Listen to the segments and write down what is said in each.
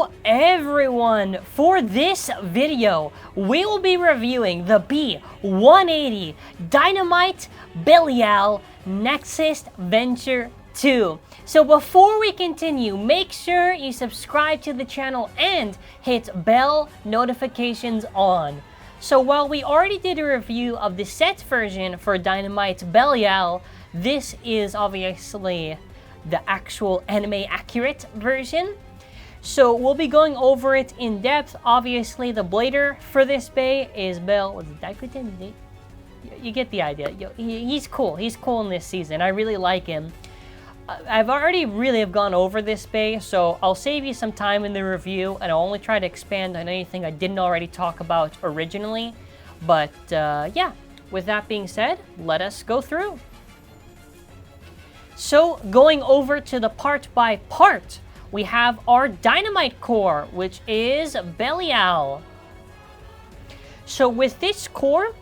Hello everyone! For this video, we will be reviewing the B-180 Dynamite Belial Nexus Venture-2. So before we continue, make sure you subscribe to the channel and hit bell notifications on. So while we already did a review of the set version for Dynamite Belial, this is obviously the actual anime accurate version. So we'll be going over it in depth. Obviously, the blader for this bay is Bell Daikokuten. You get the idea. He's cool. He's cool in this season. I really like him. I've already really have gone over this bay, so I'll save you some time in the review, and I'll only try to expand on anything I didn't already talk about originally. But yeah, with that being said, let us go through. So going over to the part by part, we have our Dynamite core, which is Belial. So with this core,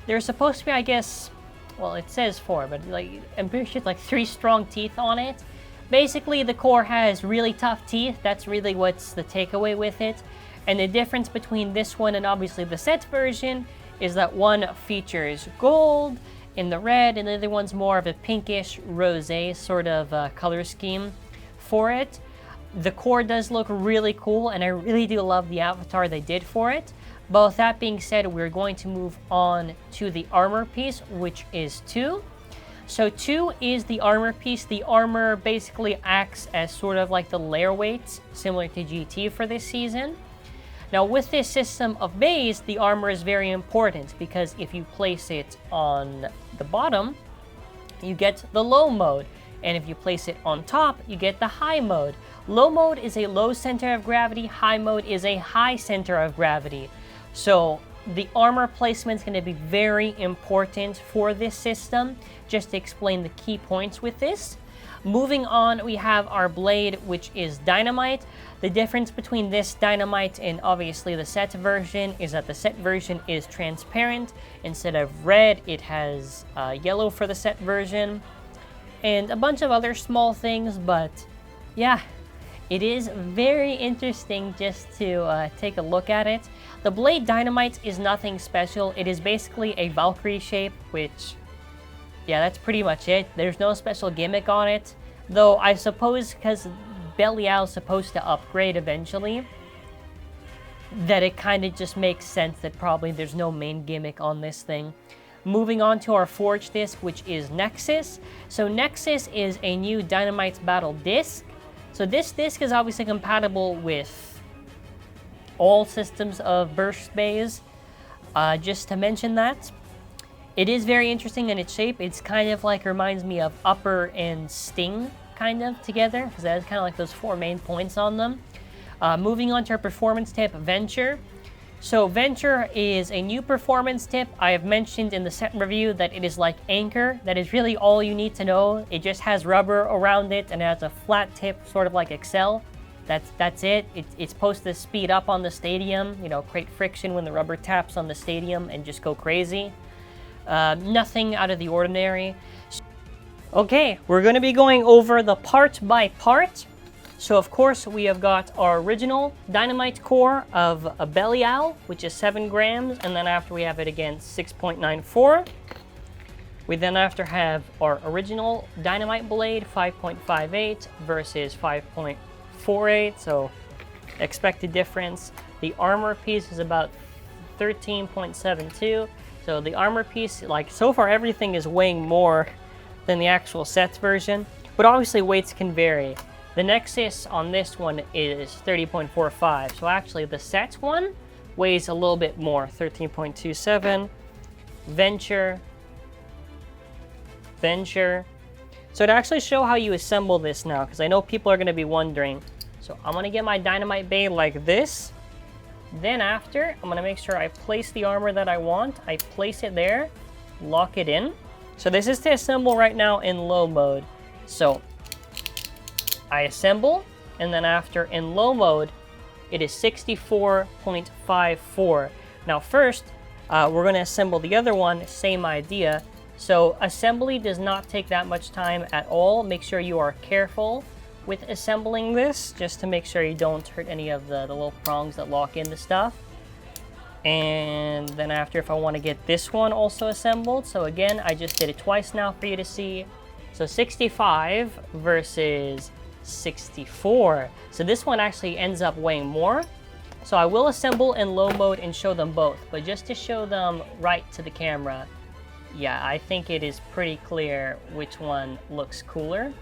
there's supposed to be, I guess, well, it says 4, but like I'm pretty sure it's like 3 strong teeth on it. Basically, the core has really tough teeth. That's really what's the takeaway with it. And the difference between this one and obviously the set version is that one features gold in the red, and the other one's more of a pinkish rosé sort of color scheme for it. The core does look really cool, and I really do love the avatar they did for it. But with that being said, we're going to move on to the armor piece, which is 2. So 2 is the armor piece. The armor basically acts as sort of like the layer weights, similar to GT for this season. Now with this system of bays, the armor is very important because if you place it on the bottom, you get the low mode. And if you place it on top, you get the high mode. Low mode is a low center of gravity, high mode is a high center of gravity. So the armor placement is going to be very important for this system, just to explain the key points with this. Moving on, we have our blade, which is Dynamite. The difference between this Dynamite and obviously the set version is that the set version is transparent. Instead of red, it has yellow for the set version. And a bunch of other small things, but yeah, it is very interesting just to take a look at it. The blade Dynamite is nothing special. It is basically a Valkyrie shape, which, yeah, that's pretty much it. There's no special gimmick on it, though I suppose because Belial is supposed to upgrade eventually, that it kind of just makes sense that probably there's no main gimmick on this thing. Moving on to our Forge disc, which is Nexus. So Nexus is a new Dynamite Battle disc. So this disc is obviously compatible with all systems of burst bays. Just to mention that. It is very interesting in its shape. It's kind of like, reminds me of Upper and Sting kind of together, because that has kind of like those 4 main points on them. Moving on to our performance tip, Venture. So Venture is a new performance tip. I have mentioned in the set review that it is like Anchor. That is really all you need to know. It just has rubber around it and it has a flat tip, sort of like Excel. That's it. It's supposed to speed up on the stadium, you know, create friction when the rubber taps on the stadium and just go crazy. Nothing out of the ordinary. Okay, we're going to be going over the part by part. So of course we have got our original Dynamite core of a Belial, which is 7 grams, and then after we have it again 6.94. We then after have our original Dynamite blade 5.58 versus 5.48, so expected difference. The armor piece is about 13.72, so the armor piece, like so far everything is weighing more than the actual sets version, but obviously weights can vary. The Nexus on this one is 30.45, so actually the set one weighs a little bit more, 13.27. Venture. So to actually show how you assemble this now, because I know people are going to be wondering. So I'm going to get my Dynamite Bay like this. Then after, I'm going to make sure I place the armor that I want. I place it there, lock it in. So this is to assemble right now in low mode. So I assemble, and then after in low mode, it is 64.54. Now first, we're going to assemble the other one, same idea. So assembly does not take that much time at all. Make sure you are careful with assembling this, just to make sure you don't hurt any of the little prongs that lock in the stuff. And then after, if I want to get this one also assembled, so again, I just did it twice now for you to see. So 65 versus 64. So this one actually ends up weighing more. So I will assemble in low mode and show them both, but just to show them right to the camera, yeah, I think it is pretty clear which one looks cooler.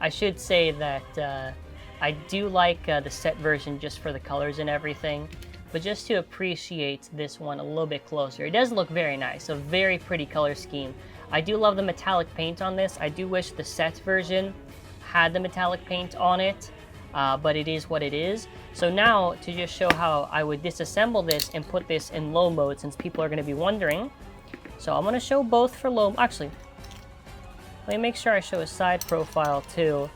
I should say that I do like the set version just for the colors and everything, but just to appreciate this one a little bit closer. It does look very nice, a very pretty color scheme. I do love the metallic paint on this. I do wish the set version had the metallic paint on it, but it is what it is. So now, to just show how I would disassemble this and put this in low mode, since people are going to be wondering. So I'm going to show both for low. Actually, let me make sure I show a side profile too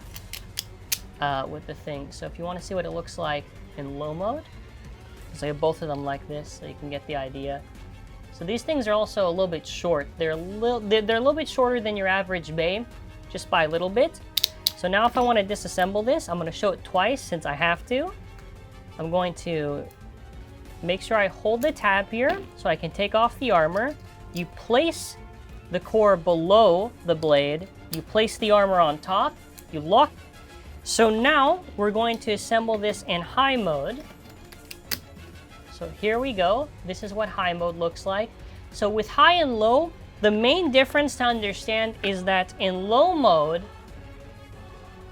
with the thing. So if you want to see what it looks like in low mode, so I have both of them like this, so you can get the idea. So these things are also a little bit short. They're a little bit shorter than your average bay, just by a little bit. So now if I want to disassemble this, I'm going to show it twice since I have to. I'm going to make sure I hold the tab here so I can take off the armor. You place the core below the blade. You place the armor on top. You lock. So now we're going to assemble this in high mode. So here we go. This is what high mode looks like. So with high and low, the main difference to understand is that in low mode,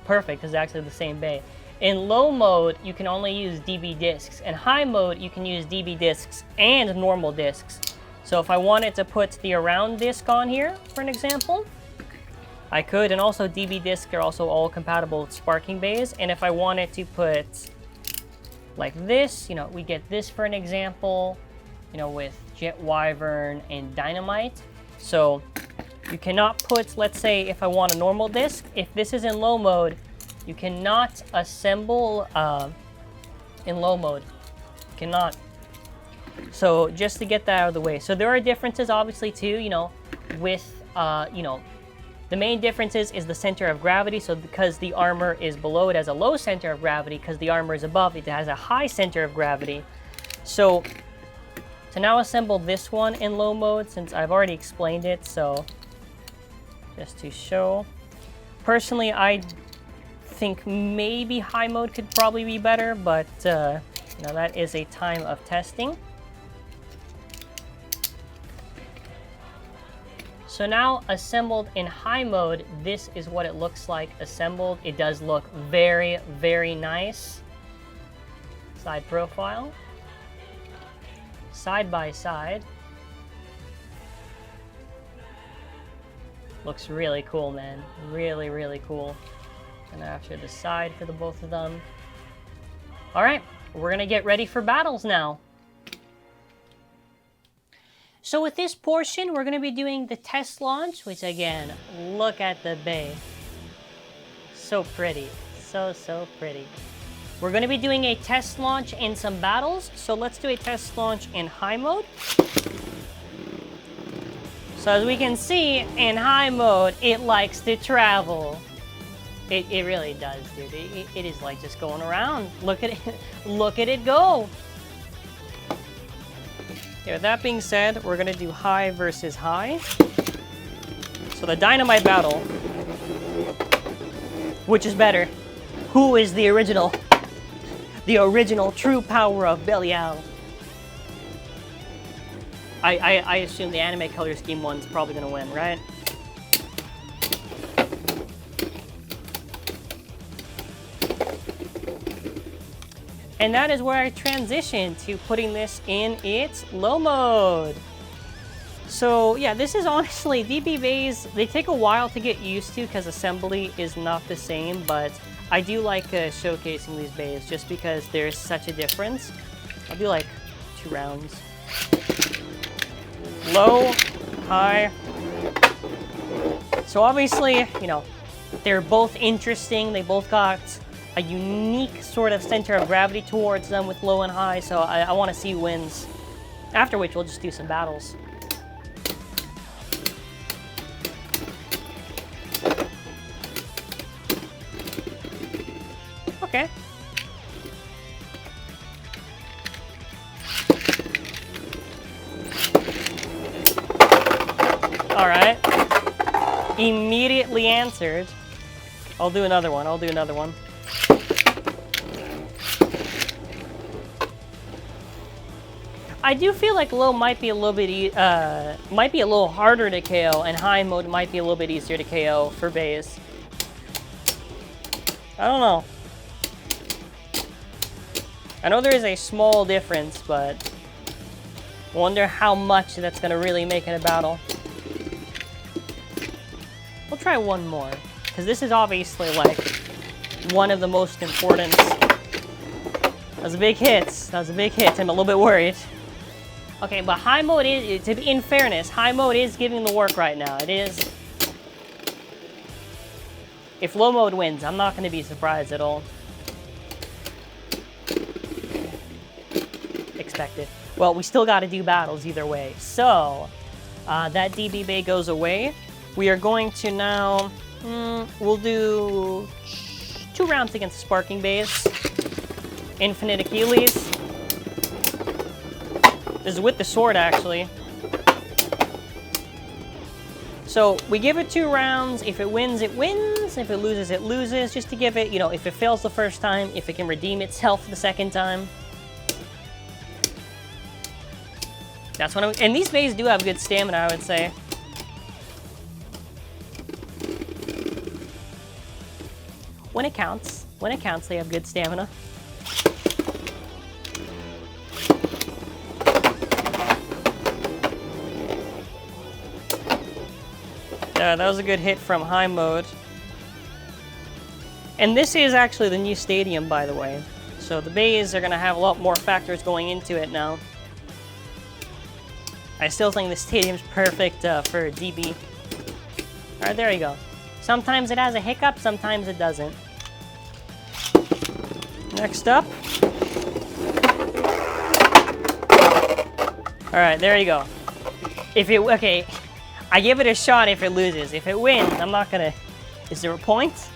perfect, because it's actually the same bay. In low mode, you can only use DB discs. In high mode, you can use DB discs and normal discs. So if I wanted to put the around disc on here, for an example, I could. And also DB discs are also all compatible with sparking bays. And if I wanted to put like this, you know, we get this for an example, you know, with Jet Wyvern and Dynamite. So you cannot put, let's say if I want a normal disc, if this is in low mode, you cannot assemble in low mode. You cannot. So just to get that out of the way. So there are differences obviously too, you know, with, you know, the main difference is the center of gravity. So because the armor is below, it has a low center of gravity. Because the armor is above, it has a high center of gravity. So to now assemble this one in low mode, since I've already explained it, so just to show. Personally, I think maybe high mode could probably be better, but you know, that is a time of testing. So now assembled in high mode, this is what it looks like assembled. It does look very, very nice. Side profile. Side by side. Looks really cool, man. Really, really cool. And after the side for the both of them. All right, we're gonna get ready for battles now. So with this portion, we're going to be doing the test launch, which again, look at the bay. So pretty. So, so pretty. We're going to be doing a test launch in some battles. So let's do a test launch in high mode. So as we can see, in high mode, it likes to travel. It really does, dude. It is like just going around. Look at it. Look at it go. Okay, with that being said, we're gonna do high versus high. So the Dynamite Battle. Which is better? Who is the original? The original true power of Belial. I assume the anime color scheme one's probably gonna win, right? And that is where I transition to putting this in its low mode. So yeah, this is honestly, DB bays, they take a while to get used to because assembly is not the same, but I do like showcasing these bays just because there's such a difference. I'll do like 2 rounds. Low, high. So obviously, you know, they're both interesting. They both got a unique sort of center of gravity towards them with low and high, so I want to see who wins. After which, we'll just do some battles. Okay. All right. Immediately answered. I'll do another one. I'll do another one. I do feel like low might be a little bit might be a little harder to KO, and high mode might be a little bit easier to KO for base. I don't know. I know there is a small difference, but I wonder how much that's gonna really make it a battle. We'll try one more, because this is obviously like one of the most important. That was a big hit. That was a big hit. I'm a little bit worried. Okay, but high mode is, in fairness, high mode is giving the work right now. It is. If low mode wins, I'm not going to be surprised at all. Expected. Well, we still got to do battles either way. So, that DB Bay goes away. We are going to now, we'll do 2 rounds against the Sparking Bays. Infinite Achilles. This is with the sword, actually. So we give it 2 rounds. If it wins, it wins. If it loses, it loses. Just to give it, you know, if it fails the first time, if it can redeem itself the second time. That's what and these bays do have good stamina, I would say. When it counts, they have good stamina. That was a good hit from high mode. And this is actually the new stadium, by the way. So the bays are going to have a lot more factors going into it now. I still think the stadium's perfect for DB. Alright, there you go. Sometimes it has a hiccup, sometimes it doesn't. Next up. Alright, there you go. If it, okay, I give it a shot if it loses. If it wins, I'm not gonna, is there a point?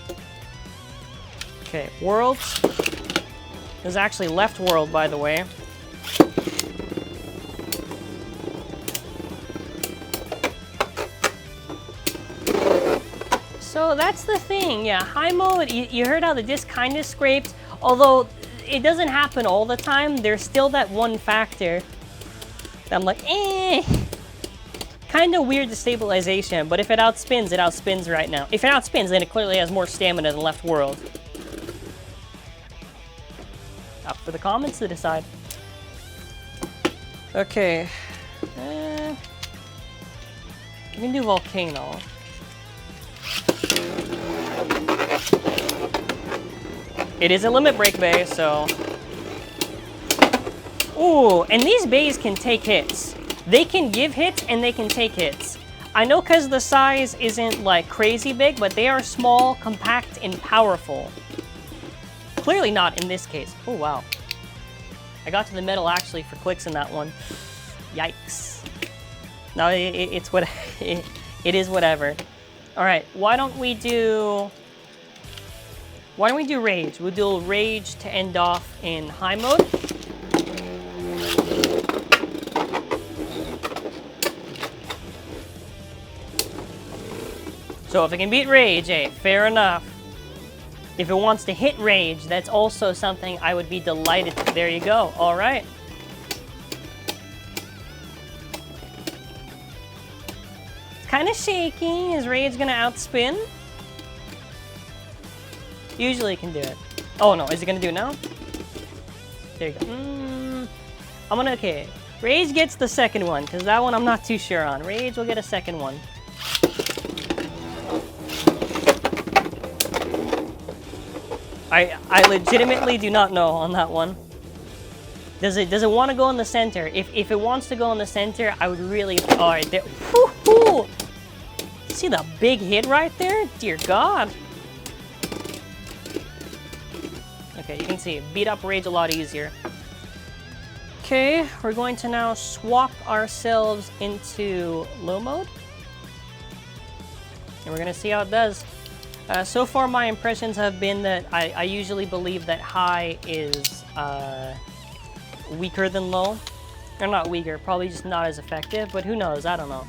Okay, worlds. There's actually left world, by the way. So that's the thing, yeah, high mode, you heard how the disc kind of scraped, although it doesn't happen all the time, there's still that one factor that I'm like, kind of weird destabilization, but if it outspins right now. If it outspins, then it clearly has more stamina than left world. Up for the comments to decide. Okay. We can do volcano. It is a limit break bay, so... Ooh, and these bays can take hits. They can give hits and they can take hits. I know because the size isn't like crazy big, but they are small, compact, and powerful. Clearly not in this case. Oh, wow. I got to the middle actually for clicks in that one. Yikes. No, it's what it is whatever. All right, why don't we do rage? We'll do rage to end off in high mode. So if it can beat rage, hey, fair enough. If it wants to hit rage, that's also something I would be delighted to. There you go. All right. It's kind of shaky. Is rage gonna outspin? Usually it can do it. Oh no, is it gonna do it now? There you go. Okay. Rage gets the second one, because that one I'm not too sure on. Rage will get a second one. I legitimately do not know on that one. Does it want to go in the center? If it wants to go in the center, I would really... Alright, there... Woo-hoo! See the big hit right there? Dear God. Okay, you can see it beat up rage a lot easier. Okay, we're going to now swap ourselves into low mode. And we're going to see how it does. So far, my impressions have been that I usually believe that high is weaker than low. Or not weaker, probably just not as effective, but who knows? I don't know.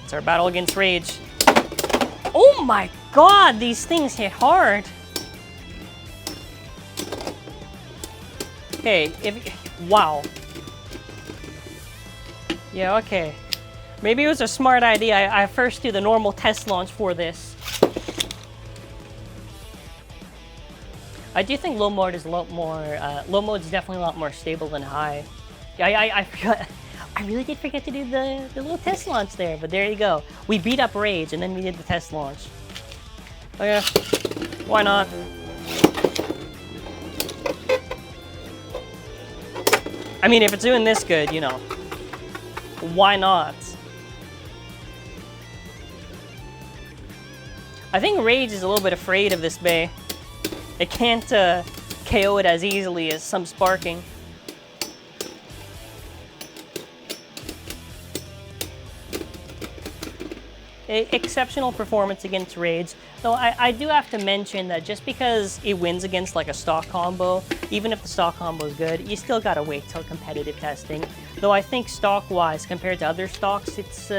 It's our battle against Rage. Oh my god, these things hit hard. Okay, wow. Yeah, okay. Maybe it was a smart idea. I first do the normal test launch for this. I do think low mode is a lot more, low mode is definitely a lot more stable than high. I forgot, I really did forget to do the little test launch there, but there you go. We beat up Rage and then we did the test launch. Oh yeah, why not? I mean, if it's doing this good, you know, why not? I think Rage is a little bit afraid of this Bay. It can't KO it as easily as some sparking. Exceptional performance against Rage. Though I do have to mention that just because it wins against like a stock combo, even if the stock combo is good, you still gotta wait till competitive testing. Though I think stock-wise, compared to other stocks, it's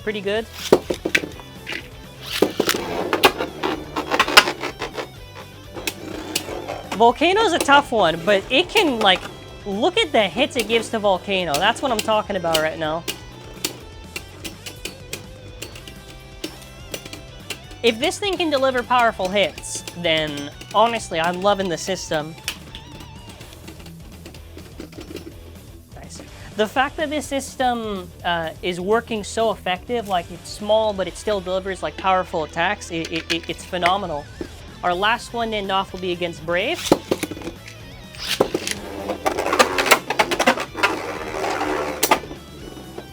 pretty good. Volcano's a tough one, but it can, like, look at the hits it gives to Volcano. That's what I'm talking about right now. If this thing can deliver powerful hits, then honestly, I'm loving the system. Nice. The fact that this system is working so effective, like it's small, but it still delivers like powerful attacks, it's phenomenal. Our last one to end off will be against Brave.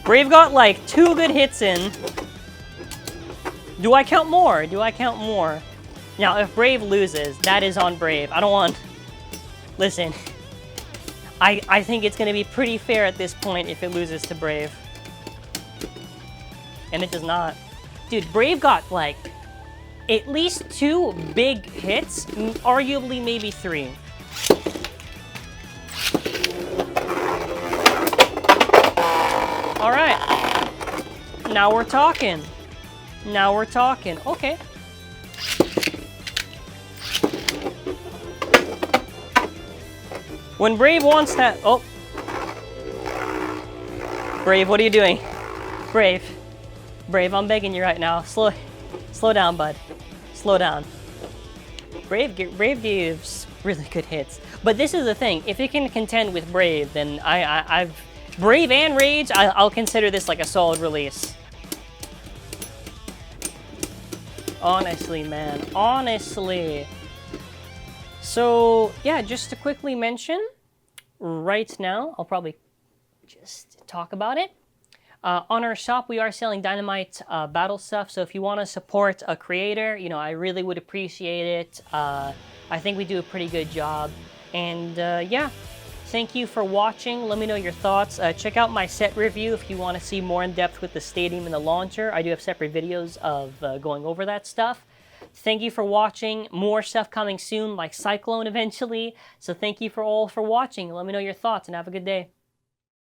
Brave got like 2 good hits in. Do I count more? Do I count more? Now, if Brave loses, that is on Brave. I don't want... Listen. I think it's going to be pretty fair at this point if it loses to Brave. And it does not. Dude, Brave got like at least 2 big hits, arguably maybe 3. All right. Now we're talking. Now we're talking. Okay. When Brave wants that... Oh. Brave, what are you doing? Brave. Brave, I'm begging you right now. Slow down, bud. Slow down. Brave gives really good hits. But this is the thing. If it can contend with Brave, then I've... Brave and Rage, I'll consider this like a solid release. Honestly, man. Honestly. So, yeah, just to quickly mention, right now, I'll probably just talk about it. On our shop, we are selling Dynamite Battle stuff, so if you want to support a creator, you know, I really would appreciate it. I think we do a pretty good job. And, yeah, thank you for watching. Let me know your thoughts. Check out my set review if you want to see more in depth with the stadium and the launcher. I do have separate videos of going over that stuff. Thank you for watching. More stuff coming soon, like Cyclone eventually. So thank you all for watching. Let me know your thoughts and have a good day.